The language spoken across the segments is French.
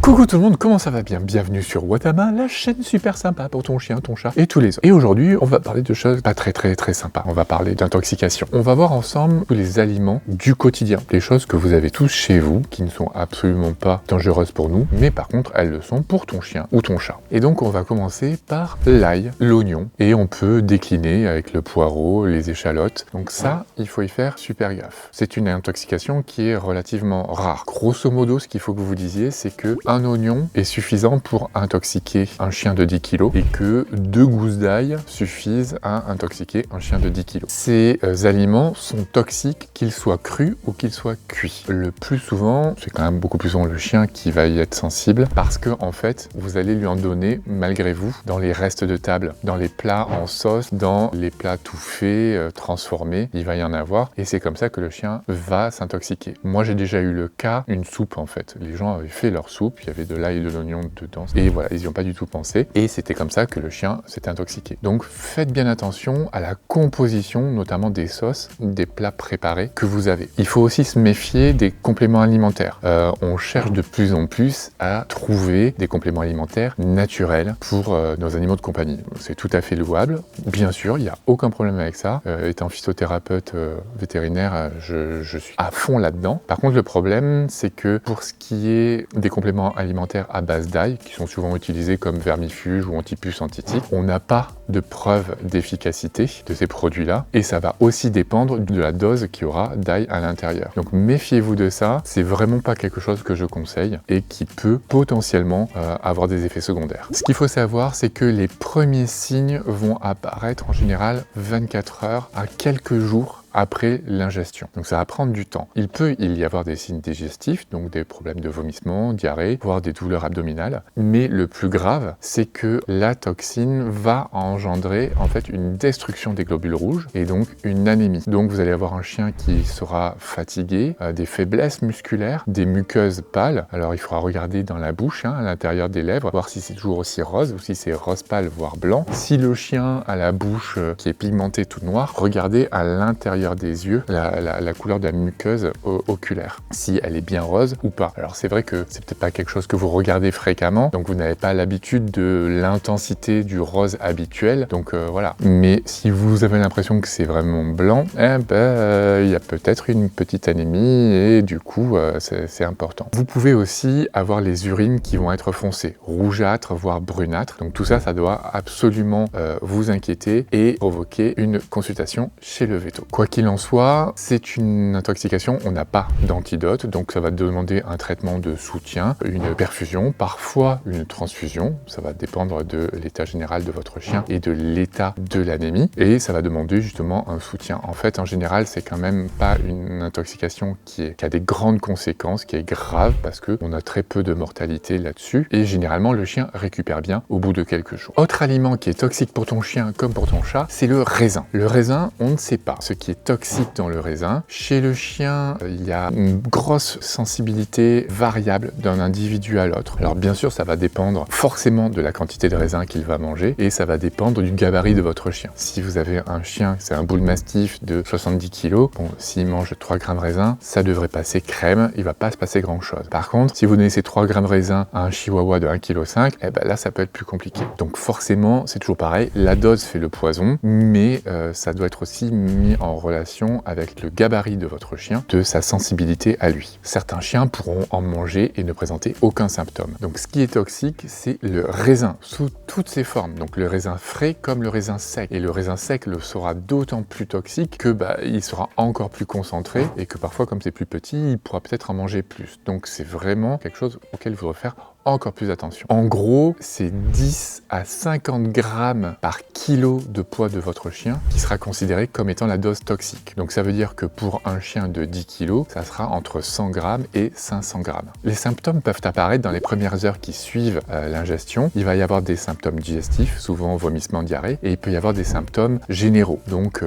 Coucou tout le monde, comment ça va bien? Bienvenue sur Watama, la chaîne super sympa pour ton chien, ton chat et tous les autres. Et aujourd'hui, on va parler de choses pas très sympas. On va parler d'intoxication. On va voir ensemble tous les aliments du quotidien. Des choses que vous avez tous chez vous, qui ne sont absolument pas dangereuses pour nous, mais par contre, elles le sont pour ton chien ou ton chat. Et donc, on va commencer par l'ail, l'oignon, et on peut décliner avec le poireau, les échalotes. Donc ça, il faut y faire super gaffe. C'est une intoxication qui est relativement rare. Grosso modo, ce qu'il faut que vous vous disiez, c'est que un oignon est suffisant pour intoxiquer un chien de 10 kg et que 2 gousses d'ail suffisent à intoxiquer un chien de 10 kg. Ces aliments sont toxiques qu'ils soient crus ou qu'ils soient cuits. Le plus souvent, c'est quand même beaucoup plus souvent le chien qui va y être sensible parce que en fait, vous allez lui en donner malgré vous dans les restes de table, dans les plats en sauce, dans les plats tout faits, transformés, il va y en avoir et c'est comme ça que le chien va s'intoxiquer. Moi, j'ai déjà eu le cas, une soupe en fait. Les gens avaient fait leur soupe, il y avait de l'ail et de l'oignon dedans et voilà, ils n'y ont pas du tout pensé et c'était comme ça que le chien s'était intoxiqué. Donc faites bien attention à la composition, notamment des sauces, des plats préparés que vous avez. Il faut aussi se méfier des compléments alimentaires. On cherche de plus en plus à trouver des compléments alimentaires naturels pour nos animaux de compagnie. C'est tout à fait louable, bien sûr, il n'y a aucun problème avec ça. Étant phytothérapeute vétérinaire, je suis à fond là-dedans. Par contre, le problème, c'est que pour ce qui est des compléments alimentaires à base d'ail, qui sont souvent utilisés comme vermifuge ou antipuce antitique, on n'a pas de preuve d'efficacité de ces produits-là et ça va aussi dépendre de la dose qu'il y aura d'ail à l'intérieur. Donc méfiez-vous de ça, c'est vraiment pas quelque chose que je conseille et qui peut potentiellement avoir des effets secondaires. Ce qu'il faut savoir, c'est que les premiers signes vont apparaître en général 24 heures à quelques jours après l'ingestion. Donc ça va prendre du temps. Il peut y avoir des signes digestifs, donc des problèmes de vomissement, diarrhée, voire des douleurs abdominales. Mais le plus grave, c'est que la toxine va engendrer en fait une destruction des globules rouges et donc une anémie. Donc vous allez avoir un chien qui sera fatigué, des faiblesses musculaires, des muqueuses pâles. Alors il faudra regarder dans la bouche, à l'intérieur des lèvres, voir si c'est toujours aussi rose ou si c'est rose pâle voire blanc. Si le chien a la bouche qui est pigmentée toute noire, regardez à l'intérieur des yeux la couleur de la muqueuse oculaire, si elle est bien rose ou pas. Alors c'est vrai que c'est peut-être pas quelque chose que vous regardez fréquemment, donc vous n'avez pas l'habitude de l'intensité du rose habituel, donc voilà. Mais si vous avez l'impression que c'est vraiment blanc, il y a peut-être une petite anémie et du coup c'est important. Vous pouvez aussi avoir les urines qui vont être foncées, rougeâtres voire brunâtres, donc tout ça, ça doit absolument vous inquiéter et provoquer une consultation chez le véto. Quoi qu'il en soit, c'est une intoxication, on n'a pas d'antidote, donc ça va demander un traitement de soutien, une perfusion, parfois une transfusion, ça va dépendre de l'état général de votre chien et de l'état de l'anémie, et ça va demander justement un soutien. En fait, en général, c'est quand même pas une intoxication qui a des grandes conséquences, qui est grave, parce qu'on a très peu de mortalité là-dessus, et généralement, le chien récupère bien au bout de quelques jours. Autre aliment qui est toxique pour ton chien comme pour ton chat, c'est le raisin. Le raisin, on ne sait pas ce qui est toxique dans le raisin. Chez le chien, il y a une grosse sensibilité variable d'un individu à l'autre. Alors bien sûr, ça va dépendre forcément de la quantité de raisin qu'il va manger et ça va dépendre du gabarit de votre chien. Si vous avez un chien, c'est un bull mastiff de 70 kg, bon, s'il mange 3 grammes de raisin, ça devrait passer crème, il va pas se passer grand chose. Par contre, si vous donnez ces 3 grammes de raisin à un chihuahua de 1,5 kg, là ça peut être plus compliqué. Donc forcément, c'est toujours pareil, la dose fait le poison, mais ça doit être aussi mis en relation avec le gabarit de votre chien, de sa sensibilité à lui. Certains chiens pourront en manger et ne présenter aucun symptôme. Donc ce qui est toxique, c'est le raisin, sous toutes ses formes. Donc le raisin frais comme le raisin sec. Et le raisin sec le sera d'autant plus toxique que il sera encore plus concentré et que parfois, comme c'est plus petit, il pourra peut-être en manger plus. Donc c'est vraiment quelque chose auquel il faudra faire encore plus attention. En gros, c'est 10 à 50 grammes par kilo de poids de votre chien qui sera considéré comme étant la dose toxique. Donc ça veut dire que pour un chien de 10 kg, ça sera entre 100 grammes et 500 grammes. Les symptômes peuvent apparaître dans les premières heures qui suivent l'ingestion. Il va y avoir des symptômes digestifs, souvent vomissement, diarrhée, et il peut y avoir des symptômes généraux, donc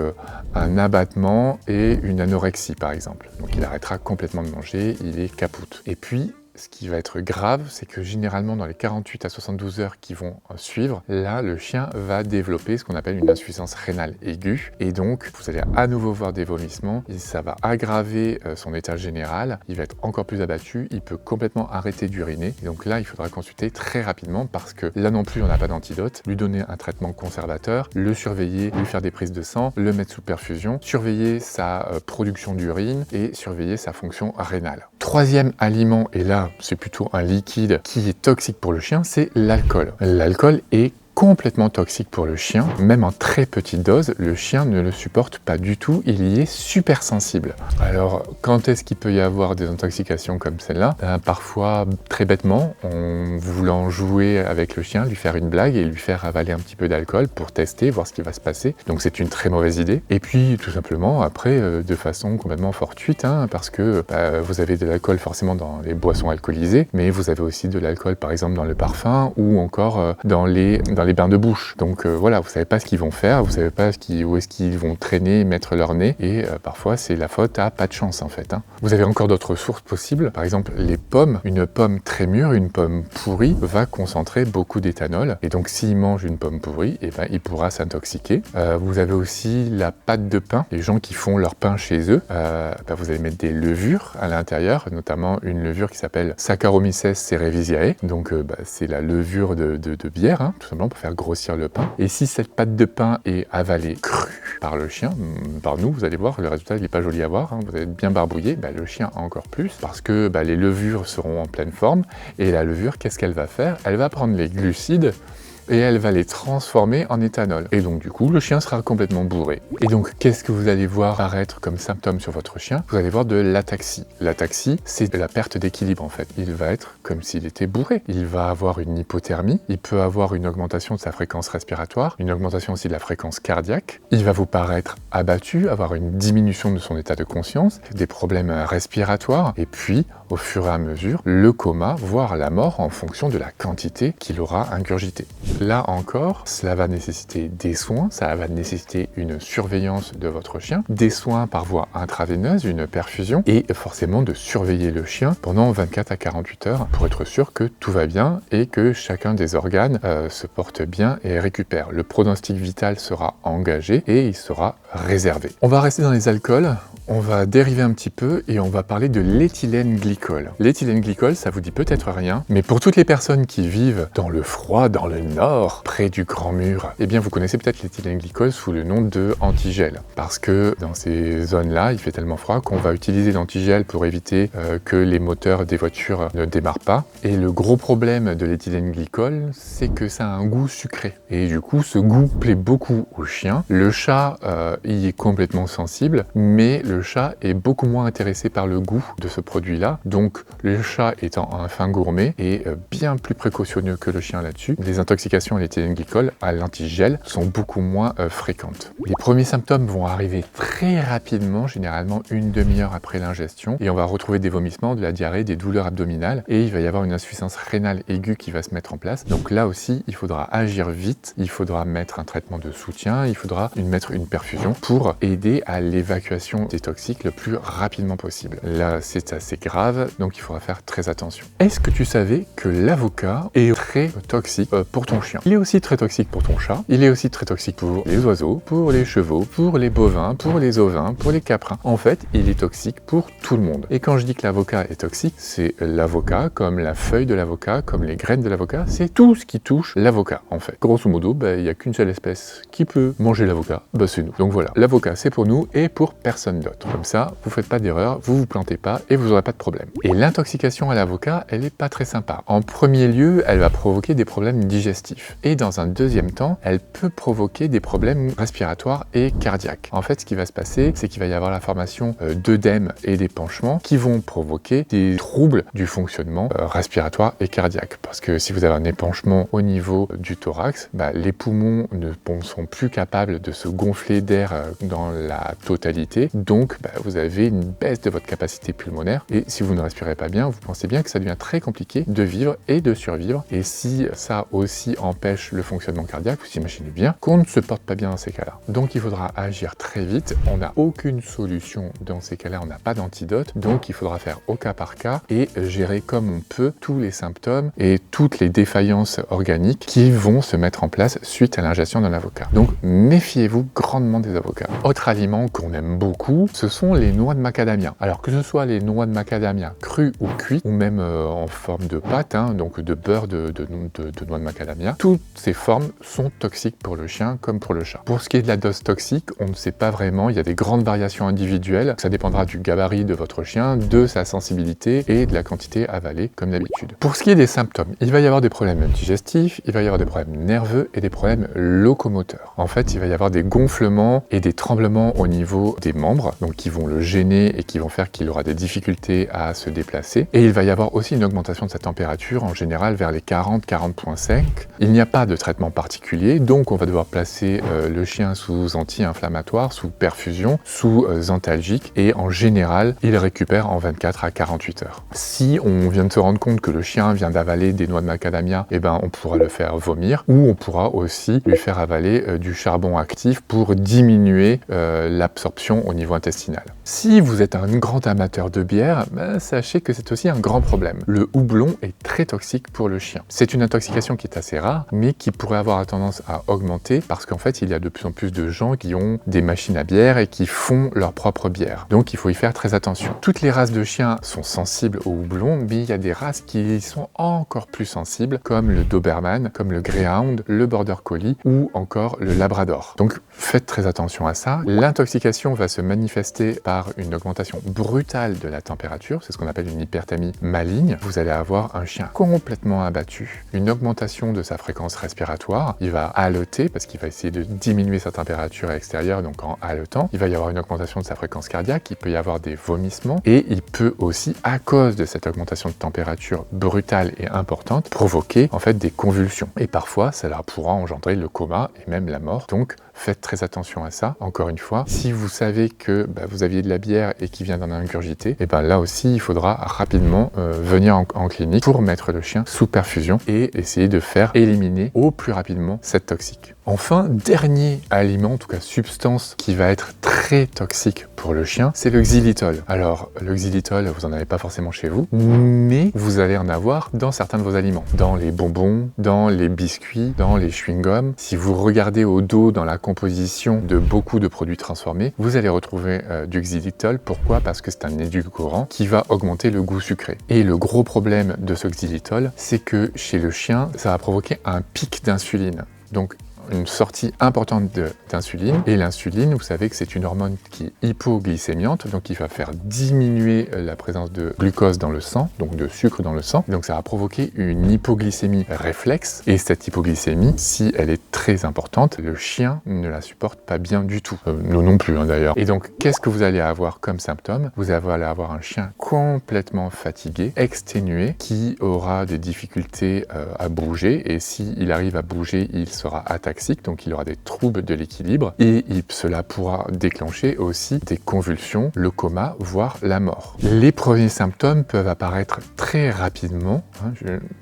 un abattement et une anorexie par exemple. Donc il arrêtera complètement de manger, il est capoute. Et puis, ce qui va être grave, c'est que généralement dans les 48 à 72 heures qui vont suivre, là, le chien va développer ce qu'on appelle une insuffisance rénale aiguë. Et donc, vous allez à nouveau voir des vomissements. Et ça va aggraver son état général. Il va être encore plus abattu. Il peut complètement arrêter d'uriner. Et donc là, il faudra consulter très rapidement parce que là non plus, on n'a pas d'antidote. Lui donner un traitement conservateur, le surveiller, lui faire des prises de sang, le mettre sous perfusion, surveiller sa production d'urine et surveiller sa fonction rénale. Troisième aliment, et là, c'est plutôt un liquide qui est toxique pour le chien, c'est l'alcool. L'alcool est complètement toxique pour le chien, même en très petite dose, le chien ne le supporte pas du tout, il y est super sensible. Alors, quand est-ce qu'il peut y avoir des intoxications comme celle-là? Parfois, très bêtement, en voulant jouer avec le chien, lui faire une blague et lui faire avaler un petit peu d'alcool pour tester, voir ce qui va se passer. Donc c'est une très mauvaise idée. Et puis, tout simplement, après, de façon complètement fortuite, parce que vous avez de l'alcool forcément dans les boissons alcoolisées, mais vous avez aussi de l'alcool, par exemple, dans le parfum ou encore dans les bains de bouche. Donc voilà, vous savez pas ce qu'ils vont faire, vous savez pas où est-ce qu'ils vont traîner, mettre leur nez, et parfois c'est la faute à pas de chance en fait. Vous avez encore d'autres sources possibles, par exemple les pommes. Une pomme très mûre, une pomme pourrie, va concentrer beaucoup d'éthanol, et donc s'il mange une pomme pourrie, il pourra s'intoxiquer. Vous avez aussi la pâte de pain. Les gens qui font leur pain chez eux, vous allez mettre des levures à l'intérieur, notamment une levure qui s'appelle Saccharomyces cerevisiae, donc c'est la levure de bière, tout simplement pour faire grossir le pain. Et si cette pâte de pain est avalée crue par le chien, par nous, vous allez voir, le résultat il n'est pas joli à voir, vous allez être bien barbouillé, le chien encore plus, parce que les levures seront en pleine forme, et la levure, qu'est-ce qu'elle va faire? Elle va prendre les glucides et elle va les transformer en éthanol. Et donc du coup, le chien sera complètement bourré. Et donc, qu'est-ce que vous allez voir apparaître comme symptôme sur votre chien? Vous allez voir de l'ataxie. L'ataxie, c'est de la perte d'équilibre en fait. Il va être comme s'il était bourré. Il va avoir une hypothermie, il peut avoir une augmentation de sa fréquence respiratoire, une augmentation aussi de la fréquence cardiaque. Il va vous paraître abattu, avoir une diminution de son état de conscience, des problèmes respiratoires, et puis, au fur et à mesure, le coma, voire la mort en fonction de la quantité qu'il aura ingurgité. Là encore, cela va nécessiter des soins, ça va nécessiter une surveillance de votre chien, des soins par voie intraveineuse, une perfusion, et forcément de surveiller le chien pendant 24 à 48 heures pour être sûr que tout va bien et que chacun des organes se porte bien et récupère. Le pronostic vital sera engagé et il sera réservé. On va rester dans les alcools, on va dériver un petit peu et on va parler de l'éthylène glycol. L'éthylène glycol, ça vous dit peut-être rien, mais pour toutes les personnes qui vivent dans le froid, dans le nord, près du Grand Mur, eh bien vous connaissez peut-être l'éthylène glycol sous le nom de antigel. Parce que dans ces zones-là, il fait tellement froid qu'on va utiliser l'antigel pour éviter que les moteurs des voitures ne démarrent pas. Et le gros problème de l'éthylène glycol, c'est que ça a un goût sucré. Et du coup, ce goût plaît beaucoup aux chiens. Le chat y est complètement sensible, mais le chat est beaucoup moins intéressé par le goût de ce produit-là. Donc, le chat étant un fin gourmet et bien plus précautionneux que le chien là-dessus, les intoxications à l'éthylène glycol, à l'antigel, sont beaucoup moins fréquentes. Les premiers symptômes vont arriver très rapidement, généralement une demi-heure après l'ingestion, et on va retrouver des vomissements, de la diarrhée, des douleurs abdominales, et il va y avoir une insuffisance rénale aiguë qui va se mettre en place. Donc là aussi, il faudra agir vite, il faudra mettre un traitement de soutien, il faudra mettre une perfusion pour aider à l'évacuation des toxiques le plus rapidement possible. Là, c'est assez grave, donc il faudra faire très attention. Est-ce que tu savais que l'avocat est très toxique pour ton chien? Il est aussi très toxique pour ton chat, il est aussi très toxique pour les oiseaux, pour les chevaux, pour les bovins, pour les ovins, pour les caprins. En fait, il est toxique pour tout le monde. Et quand je dis que l'avocat est toxique, c'est l'avocat, comme la feuille de l'avocat, comme les graines de l'avocat, c'est tout ce qui touche l'avocat, en fait. Grosso modo, il n'y a qu'une seule espèce qui peut manger l'avocat, c'est nous. Donc voilà, l'avocat c'est pour nous et pour personne d'autre. Comme ça, vous faites pas d'erreur, vous vous plantez pas et vous n'aurez pas de problème. Et l'intoxication à l'avocat, elle est pas très sympa. En premier lieu, elle va provoquer des problèmes digestifs. Et dans un deuxième temps, elle peut provoquer des problèmes respiratoires et cardiaques. En fait, ce qui va se passer, c'est qu'il va y avoir la formation d'œdèmes et d'épanchements qui vont provoquer des troubles du fonctionnement respiratoire et cardiaque. Parce que si vous avez un épanchement au niveau du thorax, les poumons ne sont plus capables de se gonfler d'air l'air dans la totalité, donc vous avez une baisse de votre capacité pulmonaire, et si vous ne respirez pas bien, vous pensez bien que ça devient très compliqué de vivre et de survivre, et si ça aussi empêche le fonctionnement cardiaque, vous imaginez bien qu'on ne se porte pas bien dans ces cas-là. Donc il faudra agir très vite, on n'a aucune solution dans ces cas-là, on n'a pas d'antidote, donc il faudra faire au cas par cas et gérer comme on peut tous les symptômes et toutes les défaillances organiques qui vont se mettre en place suite à l'ingestion d'un avocat. Donc méfiez-vous grandement des avocats. Autre aliment qu'on aime beaucoup, ce sont les noix de macadamia. Alors que ce soit les noix de macadamia crues ou cuites, ou même en forme de pâte, donc de beurre de noix de macadamia, toutes ces formes sont toxiques pour le chien comme pour le chat. Pour ce qui est de la dose toxique, on ne sait pas vraiment, il y a des grandes variations individuelles, ça dépendra du gabarit de votre chien, de sa sensibilité et de la quantité avalée comme d'habitude. Pour ce qui est des symptômes, il va y avoir des problèmes digestifs, il va y avoir des problèmes nerveux et des problèmes locomoteurs. En fait, il va y avoir des gonflements et des tremblements au niveau des membres, donc qui vont le gêner et qui vont faire qu'il aura des difficultés à se déplacer. Et il va y avoir aussi une augmentation de sa température, en général vers les 40-40.5. Il n'y a pas de traitement particulier, donc on va devoir placer le chien sous anti-inflammatoire, sous perfusion, sous antalgique, et en général, il récupère en 24 à 48 heures. Si on vient de se rendre compte que le chien vient d'avaler des noix de macadamia, on pourra le faire vomir, ou on pourra aussi lui faire avaler du charbon actif pour diminuer l'absorption au niveau intestinal. Si vous êtes un grand amateur de bière, sachez que c'est aussi un grand problème. Le houblon est très toxique pour le chien. C'est une intoxication qui est assez rare, mais qui pourrait avoir tendance à augmenter parce qu'en fait, il y a de plus en plus de gens qui ont des machines à bière et qui font leur propre bière. Donc, il faut y faire très attention. Toutes les races de chiens sont sensibles au houblon, mais il y a des races qui sont encore plus sensibles, comme le Doberman, comme le Greyhound, le Border Collie ou encore le Labrador. Donc, faites très attention à ça. L'intoxication va se manifester par une augmentation brutale de la température, c'est ce qu'on appelle une hyperthermie maligne. Vous allez avoir un chien complètement abattu, une augmentation de sa fréquence respiratoire, il va haleter parce qu'il va essayer de diminuer sa température à l'extérieur, donc en haletant. Il va y avoir une augmentation de sa fréquence cardiaque, il peut y avoir des vomissements et il peut aussi, à cause de cette augmentation de température brutale et importante, provoquer en fait des convulsions. Et parfois, cela pourra engendrer le coma et même la mort. Donc, faites très attention à ça. Encore une fois, si vous savez que vous aviez de la bière et qu'il vient d'en ingurgiter, là aussi, il faudra rapidement venir en clinique pour mettre le chien sous perfusion et essayer de faire éliminer au plus rapidement cette toxique. Enfin, dernier aliment, en tout cas substance qui va être très toxique pour le chien, c'est le xylitol. Alors, le xylitol, vous n'en avez pas forcément chez vous, mais vous allez en avoir dans certains de vos aliments. Dans les bonbons, dans les biscuits, dans les chewing-gums. Si vous regardez au dos dans la composition de beaucoup de produits transformés, vous allez retrouver du xylitol. Pourquoi? Parce que c'est un édulcorant qui va augmenter le goût sucré. Et le gros problème de ce xylitol, c'est que chez le chien, ça va provoquer un pic d'insuline. Donc, une sortie importante d'insuline. Et l'insuline, vous savez que c'est une hormone qui est hypoglycémiante, donc il va faire diminuer la présence de glucose dans le sang, donc de sucre dans le sang. Donc ça va provoquer une hypoglycémie réflexe. Et cette hypoglycémie, si elle est très importante, le chien ne la supporte pas bien du tout. Nous non plus, d'ailleurs. Et donc, qu'est-ce que vous allez avoir comme symptôme? Vous allez avoir un chien complètement fatigué, exténué, qui aura des difficultés à bouger. Et s'il arrive à bouger, il sera attaqué. Donc il aura des troubles de l'équilibre et cela pourra déclencher aussi des convulsions, le coma, voire la mort. Les premiers symptômes peuvent apparaître très rapidement,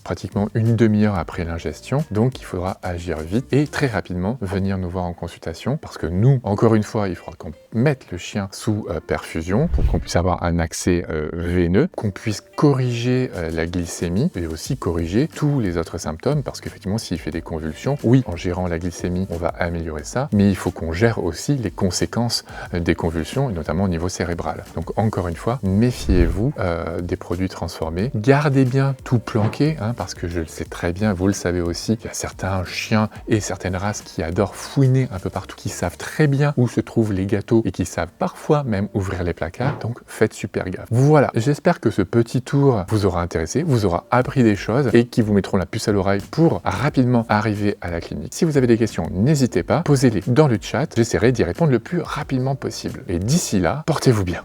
pratiquement une demi-heure après l'ingestion, donc il faudra agir vite et très rapidement venir nous voir en consultation parce que nous, encore une fois, il faudra qu'on mette le chien sous perfusion pour qu'on puisse avoir un accès veineux, qu'on puisse corriger la glycémie et aussi corriger tous les autres symptômes parce qu'effectivement, s'il fait des convulsions, oui, en gérant la glycémie, on va améliorer ça, mais il faut qu'on gère aussi les conséquences des convulsions, et notamment au niveau cérébral. Donc encore une fois, méfiez-vous des produits transformés. Gardez bien tout planqué, parce que je le sais très bien, vous le savez aussi, il y a certains chiens et certaines races qui adorent fouiner un peu partout, qui savent très bien où se trouvent les gâteaux et qui savent parfois même ouvrir les placards, donc faites super gaffe. Voilà, j'espère que ce petit tour vous aura intéressé, vous aura appris des choses et qui vous mettront la puce à l'oreille pour rapidement arriver à la clinique. Si vous avez des questions, n'hésitez pas, posez-les dans le chat, j'essaierai d'y répondre le plus rapidement possible. Et d'ici là, portez-vous bien.